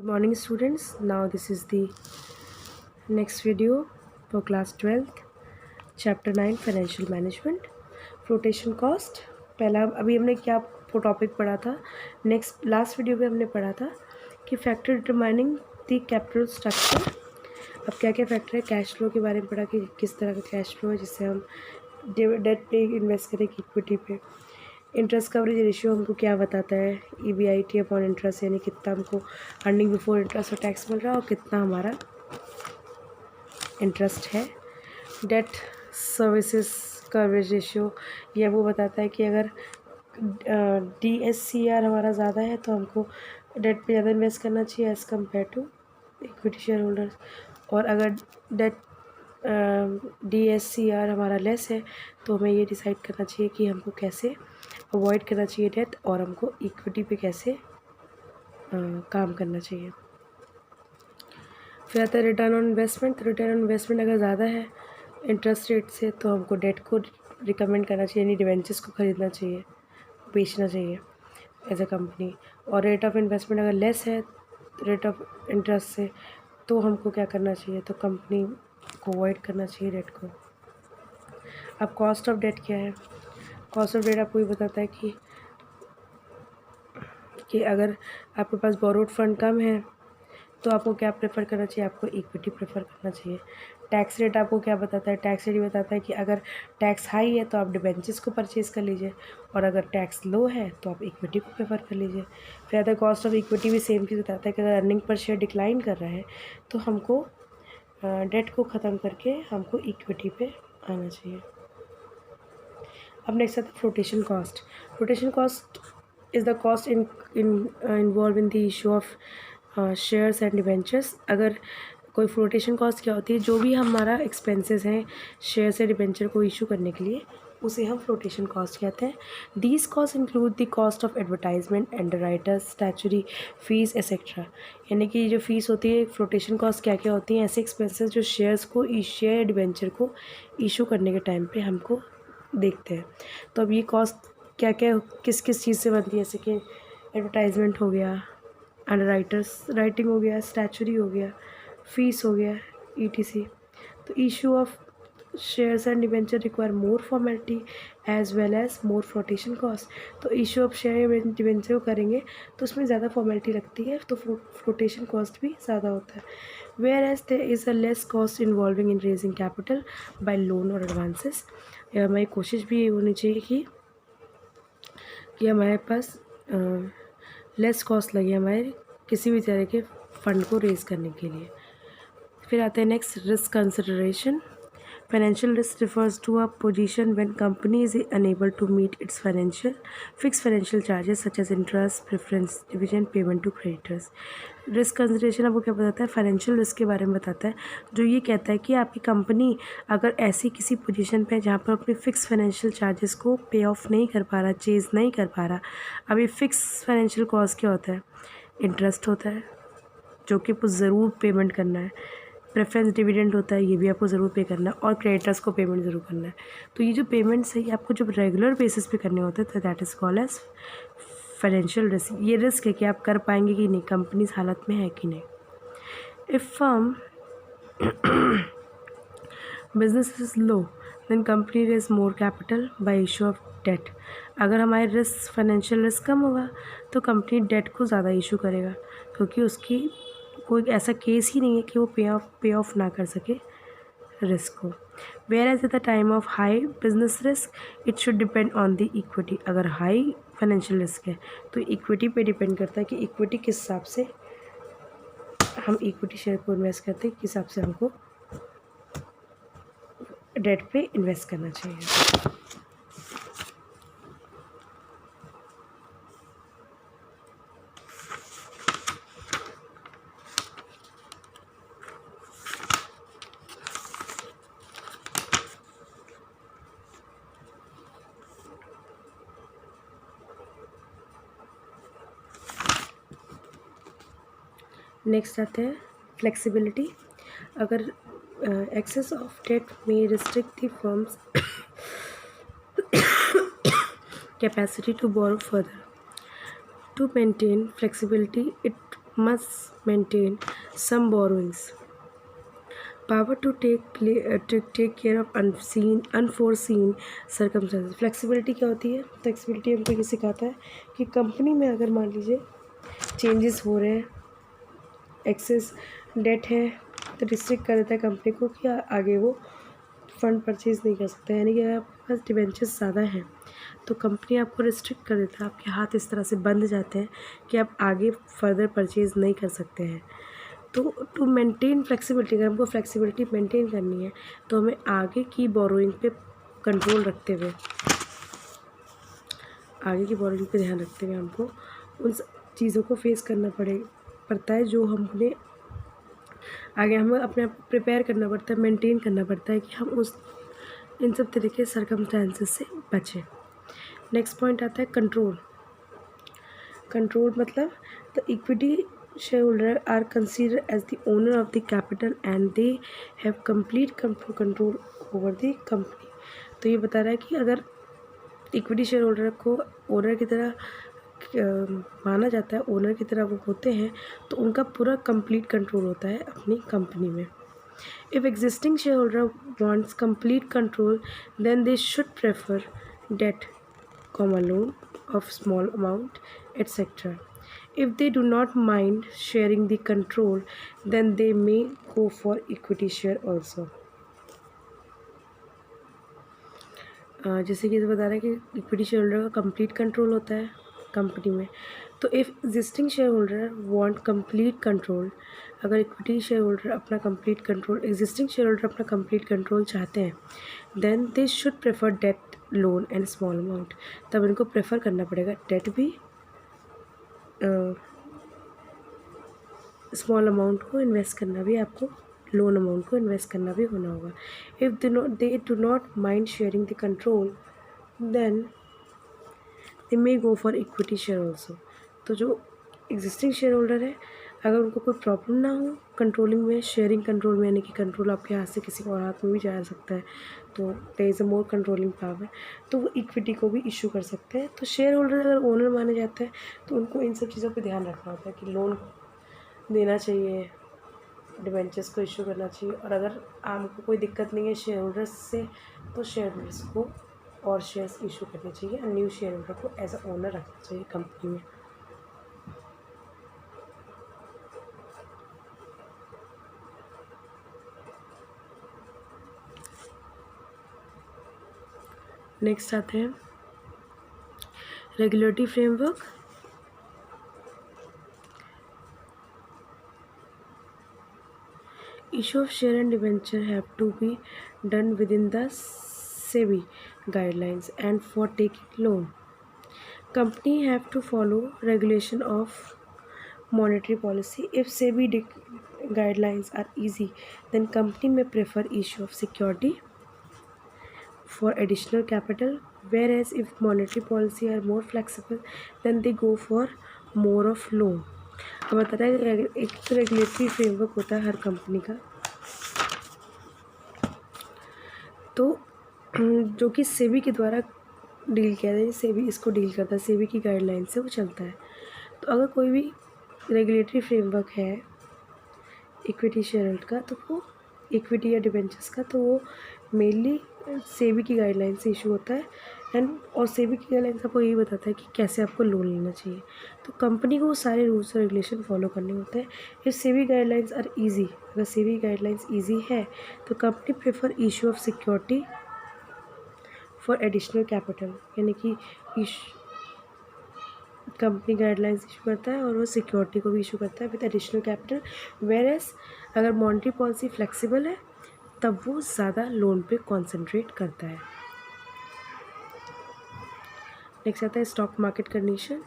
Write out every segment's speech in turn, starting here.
Good morning students. Now this is the next video for class 12th chapter 9 financial management flotation cost। पहला अभी हमने क्या topic पढ़ा था, नेक्स्ट लास्ट वीडियो में हमने पढ़ा था कि factor determining the capital structure. अब क्या क्या फैक्टर है, कैश फ्लो के बारे में पढ़ा कि किस तरह का कैश फ्लो है जिससे हम डेट पे इन्वेस्ट करें कि इक्विटी पे। इंटरेस्ट कवरेज रेशियो हमको क्या बताता है, EBIT अपॉन इंटरेस्ट, यानी कितना हमको अर्निंग बिफोर इंटरेस्ट और टैक्स मिल रहा है और कितना हमारा इंटरेस्ट है। डेट सर्विसेज कवरेज रेशियो यह वो बताता है कि अगर DSCR हमारा ज़्यादा है तो हमको डेट पे ज़्यादा इन्वेस्ट करना चाहिए as compare to equity share holders, और अगर डेट DSCR हमारा लेस है तो हमें ये डिसाइड करना चाहिए कि हमको कैसे अवॉइड करना चाहिए डेट और हमको इक्विटी पे कैसे काम करना चाहिए। फिर आता है return on investment. Return on investment अगर ज़्यादा है इंटरेस्ट रेट से तो हमको डेट को रिकमेंड करना चाहिए, यानी डिवेंचर्स को ख़रीदना चाहिए, बेचना चाहिए एज अ कंपनी। और रेट ऑफ इन्वेस्टमेंट अगर लेस है रेट ऑफ इंटरेस्ट से तो हमको क्या करना चाहिए, तो कंपनी को अवॉइड करना चाहिए डेट को। अब कॉस्ट ऑफ डेट क्या है, कॉस्ट ऑफ डेट आपको ये बताता है कि अगर आपके पास बोरोड फंड कम है तो आपको क्या प्रेफर करना चाहिए, आपको इक्विटी प्रेफर करना चाहिए। टैक्स रेट आपको क्या बताता है, टैक्स रेट ये बताता है कि अगर टैक्स हाई है तो आप डिबेंचर्स को परचेज़ कर लीजिए और अगर टैक्स लो है तो आप इक्विटी को प्रेफर कर लीजिए। फिर आता है कॉस्ट ऑफ इक्विटी, भी सेम चीज़ बताता है कि अगर अर्निंग पर शेयर डिक्लाइन कर रहा है तो हमको डेट को ख़त्म करके हमको इक्विटी पे आना चाहिए। अब नेक्स्ट आता है flotation cost. Flotation cost is the cost involve in the issue of shares and debentures. अगर कोई फ्लोटेशन कॉस्ट क्या होती है, जो भी हमारा एक्सपेंसेस हैं शेयर्स या डिबेंचर को इशू करने के लिए उसे हम फ्लोटेशन कॉस्ट कहते हैं। These cost include the cost of advertisement, underwriters, statutory fees etcetera. यानी कि जो फीस होती है फ्लोटेशन कॉस्ट क्या क्या होती हैं, ऐसे एक्सपेंसेस जो शेयर्स को शेयर या डिबेंचर को इशू करने के टाइम पे हमको देखते हैं। तो अब ये कॉस्ट क्या क्या किस किस चीज़ से बनती है, जैसे कि एडवर्टाइजमेंट हो गया, अंडरराइटर्स राइटिंग हो गया, स्टैचुरी हो गया, फीस हो गया, ETC। तो issue of shares and debenture require more formality as well as more flotation cost. तो इशू ऑफ शेयर डिबेंचर को करेंगे तो उसमें ज़्यादा फॉर्मेलिटी लगती है, तो फ्लोटेशन कॉस्ट भी ज़्यादा होता है। Whereas there is a less cost involving in raising capital by loan और एडवांसेस। हमारी कोशिश भी ये होनी चाहिए कि हमारे पास लेस कॉस्ट लगे हमारे किसी भी तरह के फ़ंड को रेज़ करने के लिए। फिर आते हैं next, risk consideration. Financial risk refers to a position when company is unable to meet its fix financial charges such as interest, preference division, payment to creditors. Risk consideration आपको क्या बताता है, फाइनेंशियल रिस्क के बारे में बताता है, जो ये कहता है कि आपकी कंपनी अगर ऐसी किसी पोजीशन पे जहाँ पर अपने फिक्स फाइनेंशियल चार्जेस को पे ऑफ नहीं कर पा रहा, चेज़ नहीं कर पा रहा। अभी फिक्स फाइनेंशियल कॉस्ट क्या होता है, इंटरेस्ट होता है जो कि आपको ज़रूर पेमेंट करना है, प्रेफरेंस डिविडेंड होता है ये भी आपको ज़रूर पे करना है, और क्रेडिटर्स को पेमेंट ज़रूर करना है। तो ये जो पेमेंट्स है ये आपको जब रेगुलर बेसिस पे करने होते हैं तो that is called as financial risk. ये रिस्क है कि आप कर पाएंगे कि नहीं, कंपनी इस हालत में है कि नहीं। If firm business is low then company raise more capital by issue of debt. अगर हमारे रिस्क फाइनेंशियल रिस्क कम होगा तो कंपनी डेट को ज़्यादा इशू करेगा, क्योंकि उसकी कोई ऐसा केस ही नहीं है कि वो पे ऑफ ना कर सके रिस्क को। Whereas at the time of high business risk it should depend on the equity. अगर हाई फाइनेंशियल रिस्क है तो इक्विटी पे डिपेंड करता है कि इक्विटी किस हिसाब से हम इक्विटी शेयर को इन्वेस्ट करते हैं, किस हिसाब से हमको डेट पे इन्वेस्ट करना चाहिए। नेक्स्ट आते हैं फ्लेक्सिबिलिटी। अगर एक्सेस ऑफ डेट में restrict the firms capacity to borrow further. To maintain flexibility, it must maintain some borrowings. Power to take care of unforeseen circumstances. Flexibility क्या होती है? फ्लेक्सिबिलिटी हमको ये सिखाता है कि कंपनी में अगर मान लीजिए चेंजेस हो रहे हैं, एक्सेस डेट है, तो रिस्ट्रिक्ट कर देता है कंपनी को कि आगे वो फ़ंड परचेज़ नहीं कर सकता है। यानी कि अगर आपके पास डिबेंचर्स ज़्यादा हैं तो कंपनी आपको रिस्ट्रिक्ट कर देता है, आपके हाथ इस तरह से बंध जाते हैं कि आप आगे फर्दर परचेज़ नहीं कर सकते हैं। तो टू मेंटेन फ्लेक्सिबिलिटी, अगर हमको फ्लेक्सिबिलिटी मेंटेन करनी है तो हमें आगे की बोरोइंग पे कंट्रोल रखते हुए, आगे की बोरोइंग पे ध्यान रखते हुए हमको उन चीज़ों को फेस करना पड़ता है जो हमने आगे हमें अपने आप को प्रिपेयर करना पड़ता है, मेंटेन करना पड़ता है कि हम उस इन सब तरीके के सर्कमस्टेंसेस से बचें। नेक्स्ट पॉइंट आता है कंट्रोल। कंट्रोल मतलब the equity shareholder are considered as the owner of the capital and they have complete control over the company। तो ये बता रहा है कि अगर इक्विटी शेयर होल्डर को ओनर की तरह माना जाता है, ओनर की तरह वो होते हैं, तो उनका पूरा कंप्लीट कंट्रोल होता है अपनी कंपनी में। If existing share holder wants complete control then they should prefer debt, loan of small amount, etc. If they do not mind sharing the control, then they may go for equity share also. जैसे कि बता रहा है कि equity share holder का complete control होता है company में। तो if existing share holder want complete control, अगर इक्विटी शेयर होल्डर अपना complete control, existing share holder अपना कंप्लीट कंट्रोल चाहते हैं, then they should prefer debt, loan and small amount. तब इनको प्रेफर करना पड़ेगा डेट भी, स्मॉल अमाउंट को इन्वेस्ट करना भी, आपको लोन अमाउंट को इन्वेस्ट करना भी होना होगा। If they do not mind sharing the control then they may go for equity share also. तो जो एग्जिस्टिंग शेयर होल्डर है, अगर उनको कोई प्रॉब्लम ना हो कंट्रोलिंग में, शेयरिंग कंट्रोल में, यानी कि कंट्रोल आपके हाथ से किसी और हाथ में भी जा सकता है, तो there is a more controlling power, तो वो इक्विटी को भी इशू कर सकते हैं। तो शेयर होल्डर अगर ओनर माने जाते हैं तो उनको इन सब चीज़ों पर ध्यान रखना होता है कि लोन देना चाहिए, डिबेंचर्स को इशू करना चाहिए, और अगर आपको कोई दिक्कत नहीं है शेयर होल्डर्स से तो शेयर होल्डर्स को और शेयर्स इशू करने चाहिए और न्यू शेयर होल्डर को एज अ ओनर रखना चाहिए कंपनी में। नेक्स्ट आते हैं regulatory framework. Issue of share and debenture have to be done within the SEBI guidelines, and for taking loan, company have to follow regulation of monetary policy. If SEBI guidelines are easy, then company may prefer issue of security for additional capital, whereas if monetary policy are more flexible, then they go for more of loan। अब बता रहा है एक तो regulatory framework होता है हर company का, तो जो कि सेबी के द्वारा डील किया जाए, सेबी इसको डील करता है, सेबी की गाइडलाइन से वो चलता है। तो अगर कोई भी रेगुलेटरी फ्रेमवर्क है इक्विटी शेयर होल्डर का, तो वो इक्विटी या डिबेंचर्स का, तो वो मेनली सेबी की गाइडलाइन से इशू होता है। और सेबी की गाइडलाइन आपको यही बताता है कि कैसे आपको लोन लेना चाहिए। तो कंपनी को वो सारे रूल्स और रेगुलेशन फॉलो करने होते हैं। If SEBI guidelines are easy, अगर सेबी गाइडलाइंस ईजी है तो company prefer issue of security for additional capital, यानी कि कंपनी गाइडलाइंस इशू करता है और वो सिक्योरिटी को भी इशू करता है विद एडिशनल कैपिटल। वेयरएज अगर मॉनेटरी पॉलिसी फ्लेक्सिबल है तब वो ज़्यादा लोन पे कॉन्सेंट्रेट करता है। नेक्स्ट आता है stock market condition.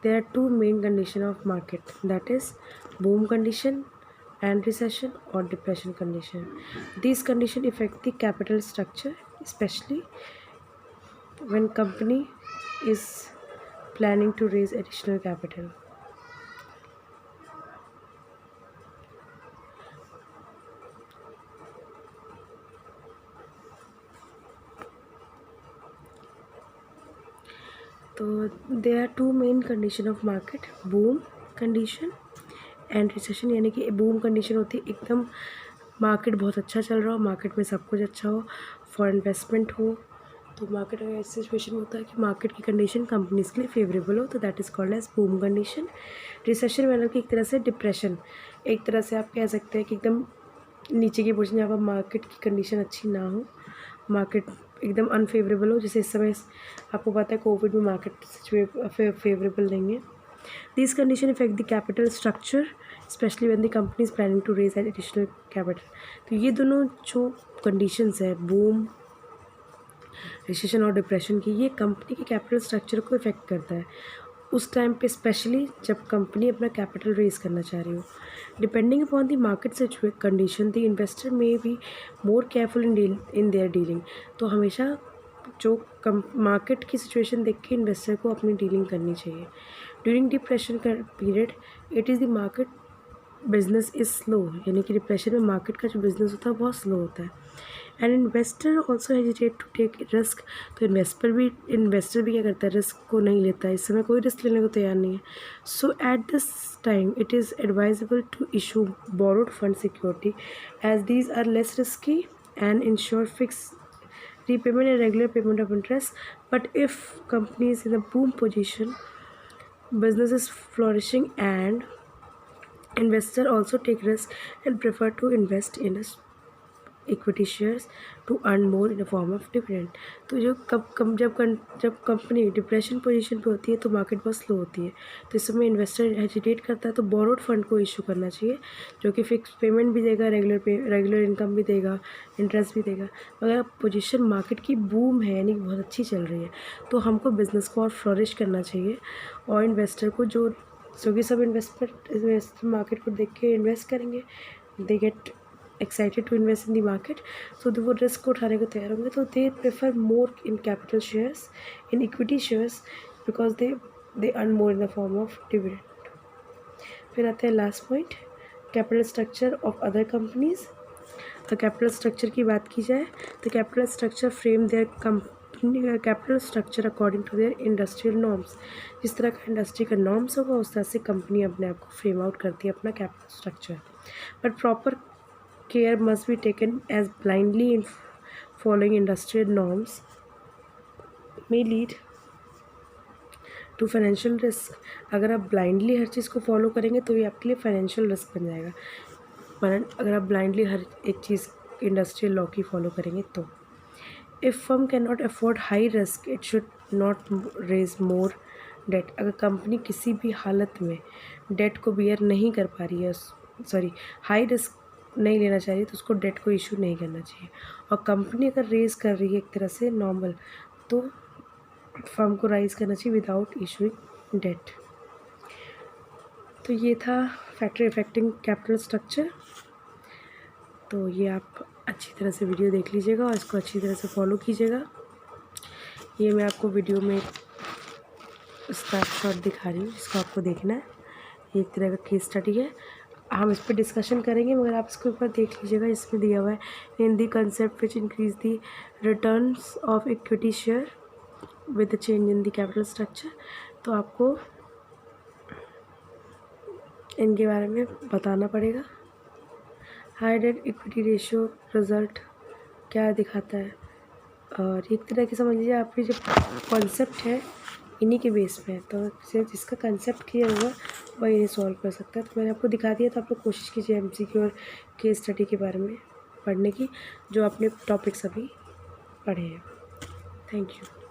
There are two main condition of market, that is boom condition and recession और depression condition. This condition effect the capital structure specially when company is planning to raise additional capital। तो there are two main condition of market, boom condition and recession यानी कि boom condition होती है, एकदम market बहुत अच्छा चल रहा हो, मार्केट में सब कुछ अच्छा हो, फॉर इन्वेस्टमेंट हो। तो मार्केट अगर ऐसी सिचुएशन होता है कि मार्केट की कंडीशन कंपनीज के लिए फेवरेबल हो, तो that is called as boom condition. Recession मतलब कि एक तरह से डिप्रेशन, एक तरह से आप कह सकते हैं कि एकदम नीचे की पोजीशन जहाँ पर मार्केट की कंडीशन अच्छी ना हो, मार्केट एकदम अनफेवरेबल हो, जैसे इस समय आपको पता है कोविड में मार्केट फेवरेबल नहीं है। These conditions affect the capital structure, especially when the company is planning to raise an additional capital. तो ये दोनों जो कंडीशंस है, बूम, रिसेशन और डिप्रेशन की, ये कंपनी के कैपिटल स्ट्रक्चर को इफेक्ट करता है उस टाइम पे, स्पेशली जब कंपनी अपना कैपिटल रेज करना चाह रही हो। Depending upon the market condition, the investor may be more careful in their dealing. तो हमेशा जो मार्केट की सिचुएशन देख के इन्वेस्टर को अपनी डीलिंग करनी चाहिए। ड्यूरिंग डिप्रेशन का period, it is the market business is slow, यानी कि डिप्रेशन में मार्केट का जो बिजनेस होता है बहुत स्लो होता है। And investor also hesitate to take risk. तो इन्वेस्टर भी क्या करता है, रिस्क को नहीं लेता है, इस समय कोई रिस्क लेने को तैयार नहीं है। So at this time it is advisable to issue borrowed fund security as these are less risky and ensure fixed repayment and regular payment of interest. But if company is in a boom position, business is flourishing, and investor also take risk and prefer to invest in a equity shares to earn more in the form of dividend. तो जो जब company depression position पे होती है तो market बहुत slow होती है, तो इस समय इन्वेस्टर हेजिटेट करता है, तो बोरोड फंड को इशू करना चाहिए जो कि फिक्स पेमेंट भी देगा, रेगुलर इनकम भी देगा, इंटरेस्ट भी देगा। अगर पोजीशन मार्केट की बूम है यानी बहुत अच्छी चल रही है, तो हमको बिज़नेस को और फ्लोरिश करना चाहिए, और इन्वेस्टर को जो कि सब इन्वेस्टर मार्केट को देख के इन्वेस्ट करेंगे, they get excited to invest in the market, so वो रिस्क को उठाने को तैयार होंगे, तो they prefer more in capital shares, in equity shares, because they earn more in the form of dividend. फिर आते हैं last point, capital structure of other companies. तो कैपिटल स्ट्रक्चर की बात की जाए तो capital structure frame their company capital structure according to their industrial norms. जिस तरह का इंडस्ट्री का नॉर्म्स होगा उस तरह से कंपनी अपने आप को फ्रेम आउट करती है अपना capital structure. But proper care must be taken as blindly in following industrial norms may lead to financial risk। अगर आप ब्लाइंडली हर चीज़ को फॉलो करेंगे तो ये आपके लिए फाइनेंशियल रिस्क बन जाएगा, पर अगर आप ब्लाइंडली हर एक चीज़ इंडस्ट्रियल लॉ की फॉलो करेंगे तो। If firm can not afford high risk it should not raise more debt. अगर कंपनी किसी भी हालत में डेट को बियर नहीं कर पा रही है, हाई रिस्क नहीं लेना चाहिए, तो उसको डेट को इशू नहीं करना चाहिए। और कंपनी अगर रेज़ कर रही है एक तरह से नॉर्मल, तो फर्म को राइज करना चाहिए विदाउट इशूइंग डेट। तो ये था फैक्टर इफेक्टिंग कैपिटल स्ट्रक्चर। तो ये आप अच्छी तरह से वीडियो देख लीजिएगा और इसको अच्छी तरह से फॉलो कीजिएगा। ये मैं आपको वीडियो में स्नैपशॉट दिखा रही हूँ जिसको आपको देखना है। ये एक तरह का केस स्टडी है, हम इस पर डिस्कशन करेंगे, मगर आप इसके ऊपर देख लीजिएगा, इसमें दिया हुआ है in the concept which increase the returns of equity share with the change in the capital structure. तो आपको इनके बारे में बताना पड़ेगा। High debt equity ratio result क्या दिखाता है, और एक तरह की समझ लीजिए आपकी जो कॉन्सेप्ट है इन्हीं के बेस पे है, तो जिसका कंसेप्ट क्लियर होगा वही इन्हें सॉल्व कर सकता है। तो मैंने आपको दिखा दिया, तो आप लोग कोशिश कीजिए एमसीक्यू और केस स्टडी के बारे में पढ़ने की, जो आपने टॉपिक्स अभी पढ़े हैं। Thank you.